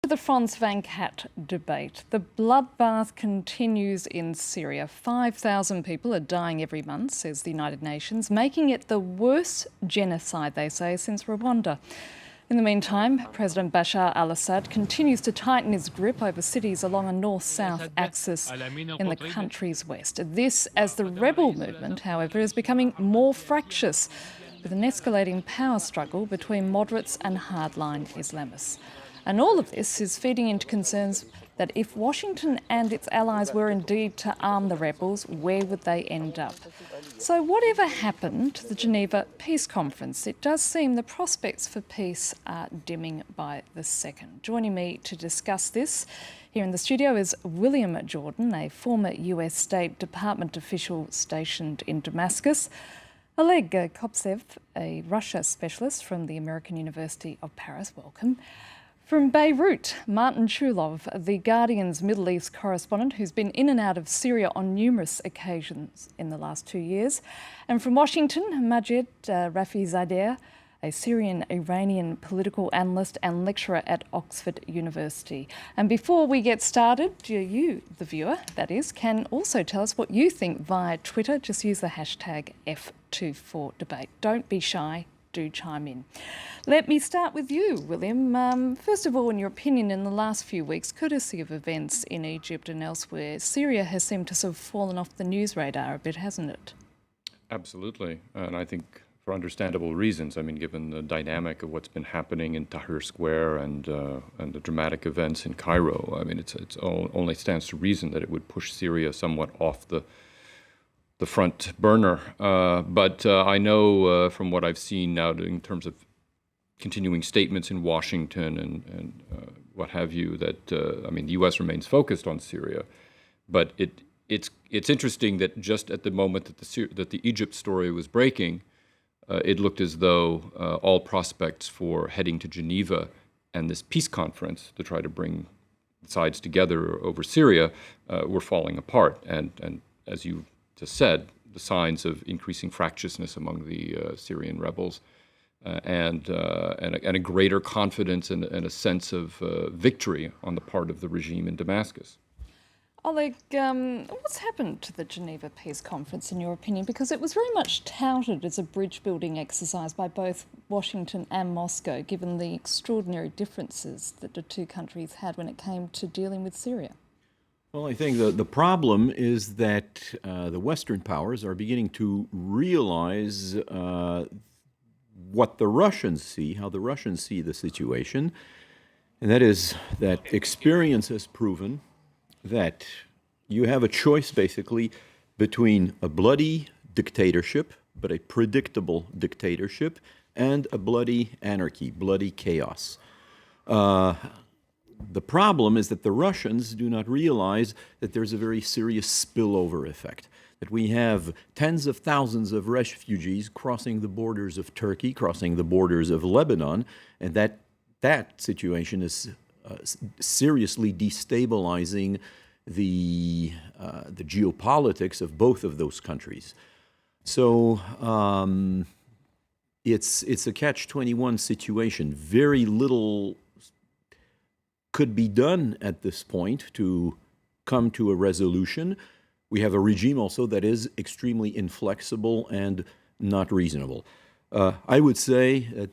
the Frans van Kat debate. The bloodbath continues in Syria. 5,000 people are dying every month, says the United Nations, making it the worst genocide, they say, since Rwanda. In the meantime, President Bashar al-Assad continues to tighten his grip over cities along a north-south axis in the country's west. This as the rebel movement, however, is becoming more fractious, with an escalating power struggle between moderates and hardline Islamists. And all of this is feeding into concerns that if Washington and its allies were indeed to arm the rebels, where would they end up? So whatever happened to the Geneva Peace Conference, it does seem the prospects for peace are dimming by the second. Joining me to discuss this here in the studio is William Jordan, a former US State Department official stationed in Damascus, Oleg Kobtzeff, a Russia specialist from the American University of Paris. Welcome. From Beirut, Martin CHULOV, the Guardian's Middle East correspondent who's been in and out of Syria on numerous occasions in the last 2 years. And from Washington, Majid Rafizadeh, a Syrian-Iranian political analyst and lecturer at Oxford University. And before we get started, you, the viewer, that is, can also tell us what you think via Twitter. Just use the hashtag F24Debate. Don't be shy. Do chime in. Let me start with you, William. First of all, in your opinion, in the last few weeks, courtesy of events in Egypt and elsewhere, Syria has seemed to sort of fallen off the news radar a bit, hasn't it? Absolutely, and I think for understandable reasons. I mean, given the dynamic of what's been happening in Tahrir Square and the dramatic events in Cairo, I mean, it only stands to reason that it would push Syria somewhat off the front burner. But I know from what I've seen now in terms of continuing statements in Washington and what have you, that, I mean, the U.S. remains focused on Syria. But it's interesting that just at the moment that the Egypt story was breaking, it looked as though all prospects for heading to Geneva and this peace conference to try to bring sides together over Syria were falling apart. And as you just said, the signs of increasing fractiousness among the Syrian rebels and a greater confidence and a sense of victory on the part of the regime in Damascus. Oleg, what's happened to the Geneva Peace Conference in your opinion? Because it was very much touted as a bridge-building exercise by both Washington and Moscow, given the extraordinary differences that the two countries had when it came to dealing with Syria. Well, I think the problem is that the Western powers are beginning to realize what the Russians see, how the Russians see the situation, and that is that experience has proven that you have a choice, basically, between a bloody dictatorship, but a predictable dictatorship, and a bloody anarchy, bloody chaos. The problem is that the Russians do not realize that there's a very serious spillover effect, that we have tens of thousands of refugees crossing the borders of Turkey, crossing the borders of Lebanon, and that situation is seriously destabilizing the geopolitics of both of those countries. So it's a catch-21 situation. Very little could be done at this point to come to a resolution. We have a regime also that is extremely inflexible and not reasonable. I would say that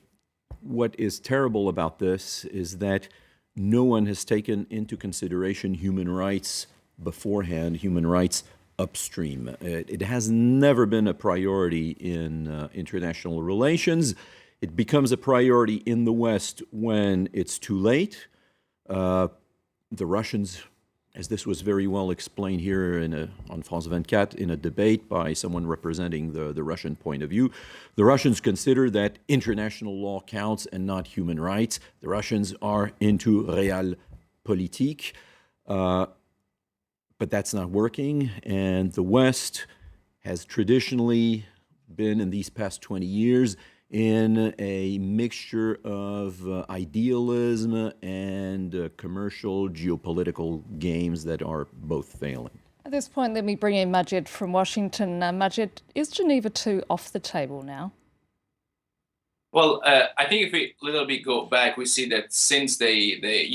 what is terrible about this is that no one has taken into consideration human rights beforehand, human rights upstream. It has never been a priority in international relations. It becomes a priority in the West when it's too late. The Russians, as this was very well explained here on France 24 in a debate by someone representing the Russian point of view, the Russians consider that international law counts and not human rights. The Russians are into realpolitik, but that's not working. And the West has traditionally been, in these past 20 years, in a mixture of idealism and commercial geopolitical games that are both failing. At this point, let me bring in Majid from Washington. Majid, is Geneva II off the table now? Well, I think if we a little bit go back, we see that since the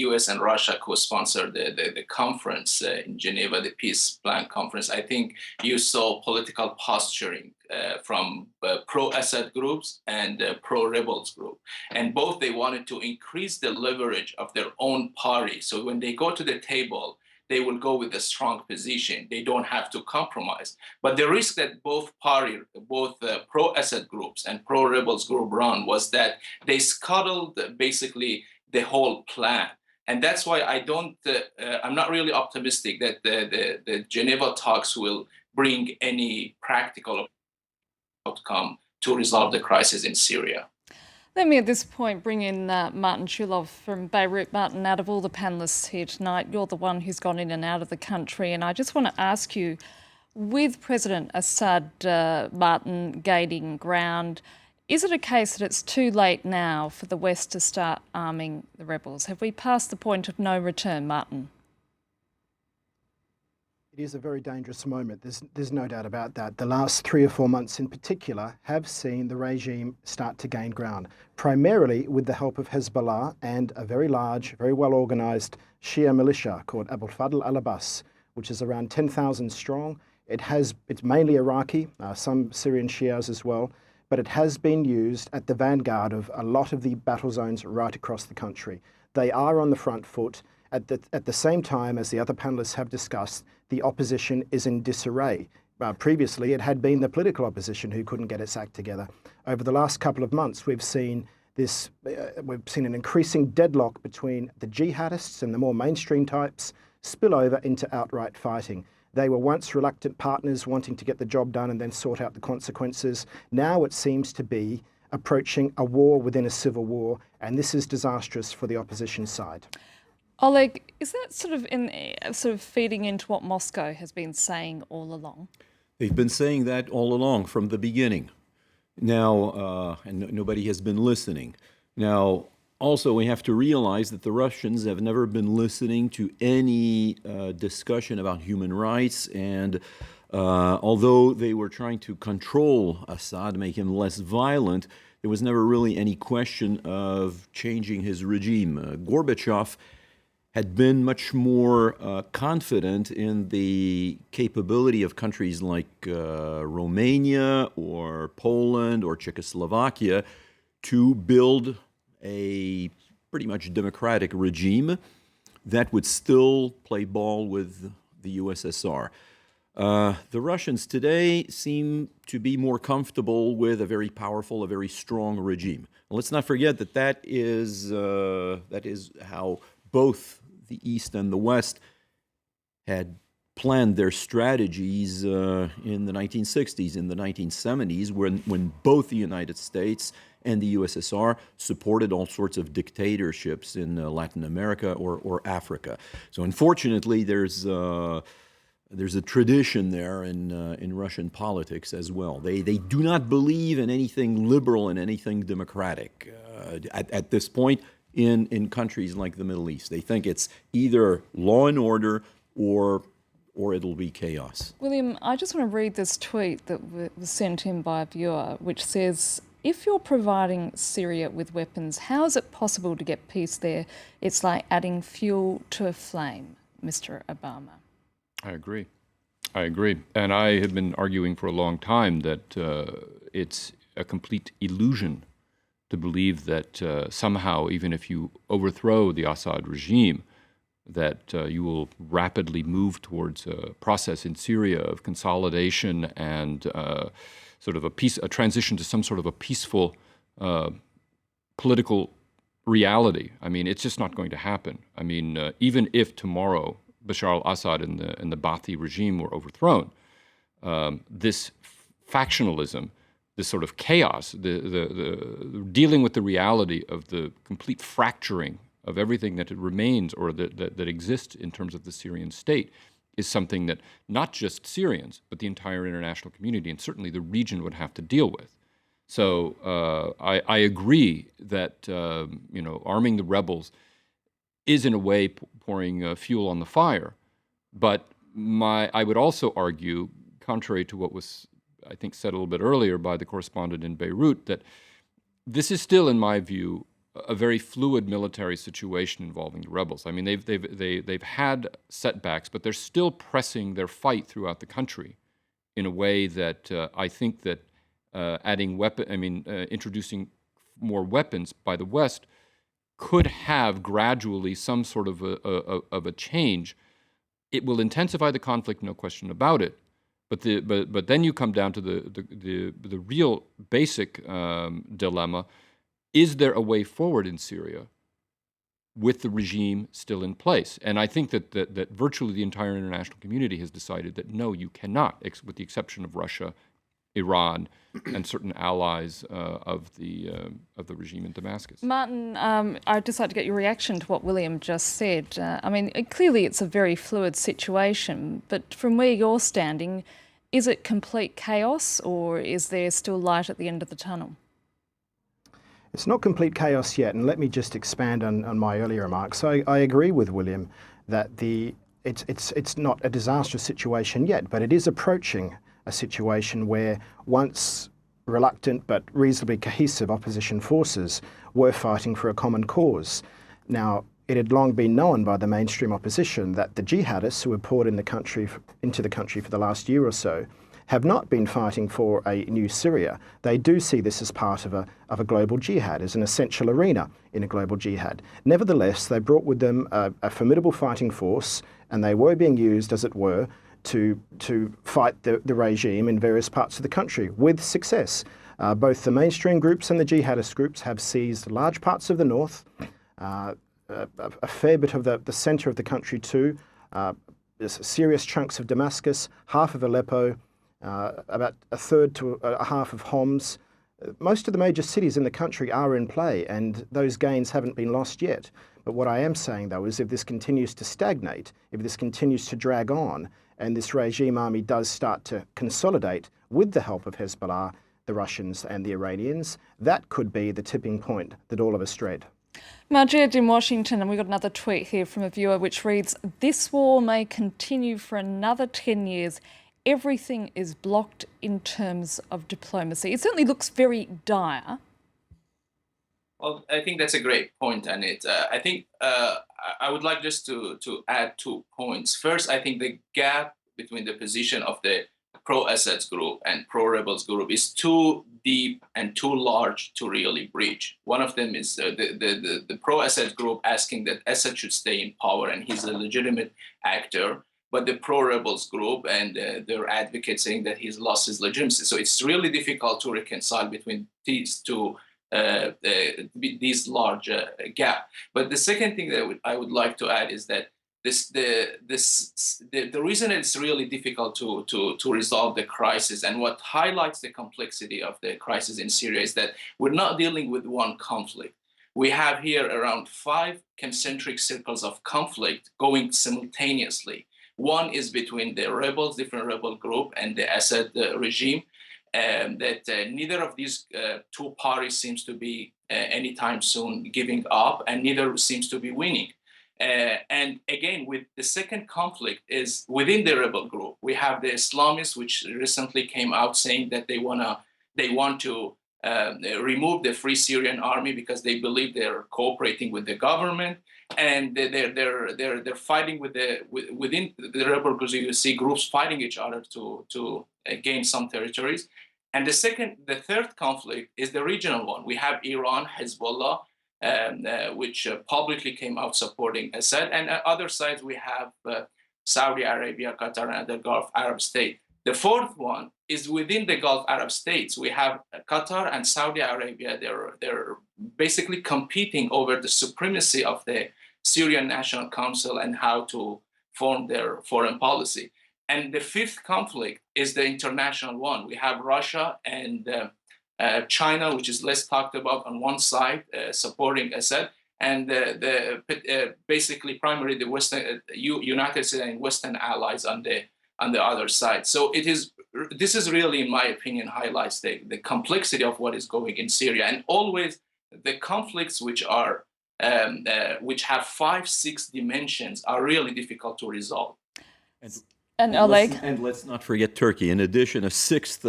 U.S. and Russia co-sponsored the conference in Geneva, the peace plan conference, I think you saw political posturing from pro-Assad groups and pro-rebels group. And both they wanted to increase the leverage of their own party. So when they go to the table, they will go with a strong position. They don't have to compromise. But the risk that both pro-Assad groups and pro-rebels group run was that they scuttled basically the whole plan. And that's why I'm not really optimistic that the Geneva talks will bring any practical outcome to resolve the crisis in Syria. Let me at this point bring in Martin CHULOV from Beirut. Martin, out of all the panellists here tonight, you're the one who's gone in and out of the country. And I just want to ask you, with President Assad, Martin, gaining ground, is it a case that it's too late now for the West to start arming the rebels? Have we passed the point of no return, Martin? It is a very dangerous moment. There's no doubt about that. The last 3 or 4 months in particular have seen the regime start to gain ground, primarily with the help of Hezbollah and a very large, very well-organized Shia militia called Abu Fadl al-Abbas, which is around 10,000 strong. It's mainly Iraqi, some Syrian Shias as well, but it has been used at the vanguard of a lot of the battle zones right across the country. They are on the front foot. At the same time, as the other panelists have discussed, the opposition is in disarray. Previously, it had been the political opposition who couldn't get its act together. Over the last couple of months, we've seen an increasing deadlock between the jihadists and the more mainstream types spill over into outright fighting. They were once reluctant partners wanting to get the job done and then sort out the consequences. Now it seems to be approaching a war within a civil war, and this is disastrous for the opposition side. Oleg, is that sort of feeding into what Moscow has been saying all along? They've been saying that all along from the beginning. Now, and nobody has been listening. Now, also, we have to realize that the Russians have never been listening to any discussion about human rights, and although they were trying to control Assad, make him less violent, there was never really any question of changing his regime. Gorbachev had been much more confident in the capability of countries like Romania or Poland or Czechoslovakia to build a pretty much democratic regime that would still play ball with the USSR. The Russians today seem to be more comfortable with a very powerful, a very strong regime. Let's not forget that that is how both the East and the West had planned their strategies in the 1960s, in the 1970s, when both the United States and the USSR supported all sorts of dictatorships in Latin America or Africa. So unfortunately, there's a tradition there in Russian politics as well. They do not believe in anything liberal and anything democratic at this point. In countries like the Middle East, they think it's either law and order or it'll be chaos. William, I just want to read this tweet that was sent in by a viewer, which says, if you're providing Syria with weapons, how is it possible to get peace there? It's like adding fuel to a flame, Mr. Obama. I agree. And I have been arguing for a long time that it's a complete illusion to believe that somehow, even if you overthrow the Assad regime, that you will rapidly move towards a process in Syria of consolidation and sort of a transition to some sort of a peaceful political reality. I mean, it's just not going to happen. I mean, even if tomorrow Bashar al-Assad and the Ba'athi regime were overthrown, this factionalism, this sort of chaos, the dealing with the reality of the complete fracturing of everything that remains or that exists in terms of the Syrian state is something that not just Syrians, but the entire international community and certainly the region would have to deal with. So I agree that arming the rebels is in a way pouring fuel on the fire, but I would also argue, contrary to what was I think said a little bit earlier by the correspondent in Beirut, that this is still, in my view, a very fluid military situation involving the rebels. I mean, they've had setbacks, but they're still pressing their fight throughout the country in a way that I think that introducing more weapons by the West could have gradually some sort of a change. It will intensify the conflict, no question about it. But then you come down to the real basic dilemma: is there a way forward in Syria with the regime still in place? And I think that virtually the entire international community has decided that no, you cannot, with the exception of Russia, Iran, and certain allies of the regime in Damascus. Martin, I'd just like to get your reaction to what William just said. Clearly it's a very fluid situation, but from where you're standing, is it complete chaos, or is there still light at the end of the tunnel? It's not complete chaos yet, and let me just expand on my earlier remarks. So I agree with William that it's not a disastrous situation yet, but it is approaching a situation where once reluctant but reasonably cohesive opposition forces were fighting for a common cause. Now, it had long been known by the mainstream opposition that the jihadists who were poured into the country for the last year or so have not been fighting for a new Syria. They do see this as part of a global jihad, as an essential arena in a global jihad. Nevertheless, they brought with them a formidable fighting force, and they were being used, as it were, to fight the regime in various parts of the country with success. Both the mainstream groups and the jihadist groups have seized large parts of the north, a fair bit of the centre of the country too. There's serious chunks of Damascus, half of Aleppo, about a third to a half of Homs. Most of the major cities in the country are in play, and those gains haven't been lost yet. But what I am saying, though, is if this continues to stagnate, if this continues to drag on, and this regime army does start to consolidate with the help of Hezbollah, the Russians and the Iranians, that could be the tipping point that all of us dread. Majid in Washington, and we've got another tweet here from a viewer which reads, "This war may continue for another 10 years. Everything is blocked in terms of diplomacy." It certainly looks very dire. Well, I think that's a great point, Annette. I think I would like just to add 2 points. First, I think the gap between the position of the pro-Assad group and pro-rebels group is too deep and too large to really bridge. One of them is the pro-Assad group asking that Assad should stay in power and he's a legitimate actor, but the pro-rebels group and their advocates saying that he's lost his legitimacy. So it's really difficult to reconcile between these two these large gap. But the second thing that I would like to add is that the reason it's really difficult to resolve the crisis, and what highlights the complexity of the crisis in Syria, is that we're not dealing with one conflict. We have here around 5 concentric circles of conflict going simultaneously. One is between the rebels, different rebel group, and the Assad regime. That neither of these 2 parties seems to be anytime soon giving up, and neither seems to be winning. And again, with the second conflict is within the rebel group. We have the Islamists, which recently came out saying that they want to remove the Free Syrian Army because they believe they're cooperating with the government, and they're fighting within the rebel groups. You see groups fighting each other to gain some territories. And the third conflict is the regional one. We have Iran, Hezbollah, which publicly came out supporting Assad, and on other sides we have Saudi Arabia, Qatar, and other Gulf Arab states. The fourth one is within the Gulf Arab states. We have Qatar and Saudi Arabia. They're basically competing over the supremacy of the Syrian National Council and how to form their foreign policy. And the fifth conflict is the international one. We have Russia and China, which is less talked about, on one side, supporting Assad, and basically primarily the Western United States and Western allies on the other side. So this is really, in my opinion, highlights the complexity of what is going in Syria, and always the conflicts which have 5-6 dimensions are really difficult to resolve. And Oleg. And let's not forget Turkey. In addition, a 6th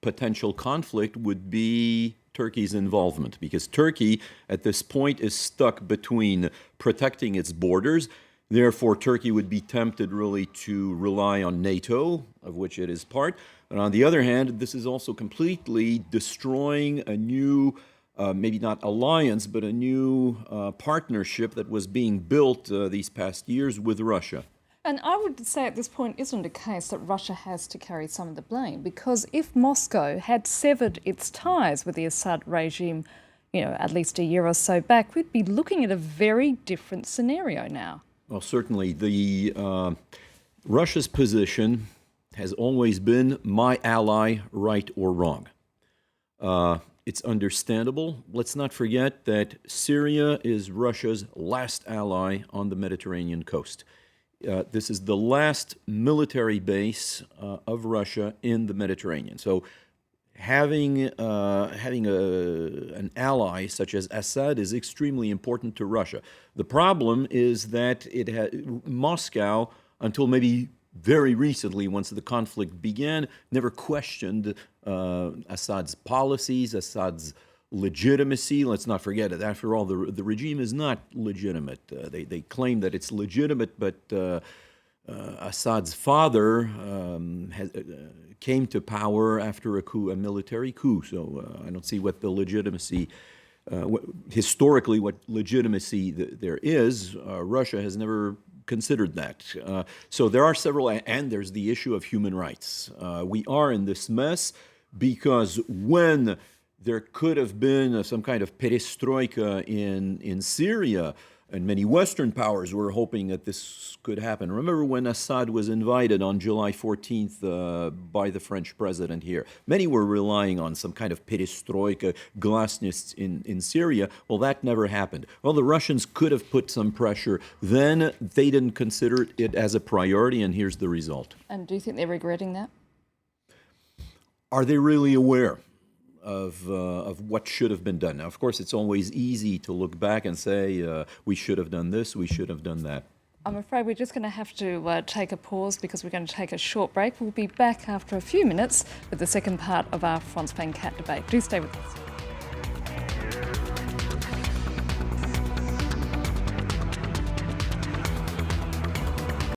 potential conflict would be Turkey's involvement, because Turkey at this point is stuck between protecting its borders. Therefore, Turkey would be tempted really to rely on NATO, of which it is part. And on the other hand, this is also completely destroying a new, maybe not alliance, but a new partnership that was being built these past years with Russia. And I would say at this point, isn't it a case that Russia has to carry some of the blame? Because if Moscow had severed its ties with the Assad regime, at least a year or so back, we'd be looking at a very different scenario now. Well, certainly. Russia's position has always been my ally, right or wrong. It's understandable. Let's not forget that Syria is Russia's last ally on the Mediterranean coast. This is the last military base of Russia in the Mediterranean. So having an ally such as Assad is extremely important to Russia. The problem is that Moscow, until maybe very recently, once the conflict began, never questioned Assad's policies, Assad's legitimacy. Let's not forget it. After all, the regime is not legitimate. They claim that it's legitimate, but Assad's father came to power after a military coup. So I don't see what the legitimacy, historically, what legitimacy there is. Russia has never considered that. So there are several, and there's the issue of human rights. We are in this mess because when there could have been some kind of perestroika in Syria, and many Western powers were hoping that this could happen. Remember when Assad was invited on July 14th by the French president here? Many were relying on some kind of perestroika, glasnost in Syria. Well, that never happened. Well, the Russians could have put some pressure. Then they didn't consider it as a priority, and here's the result. And do you think they're regretting that? Are they really aware of what should have been done? Now, of course, it's always easy to look back and say, we should have done this, we should have done that. I'm afraid we're just going to have to take a pause because we're going to take a short break. We'll be back after a few minutes with the second part of our France Picard debate. Do stay with us.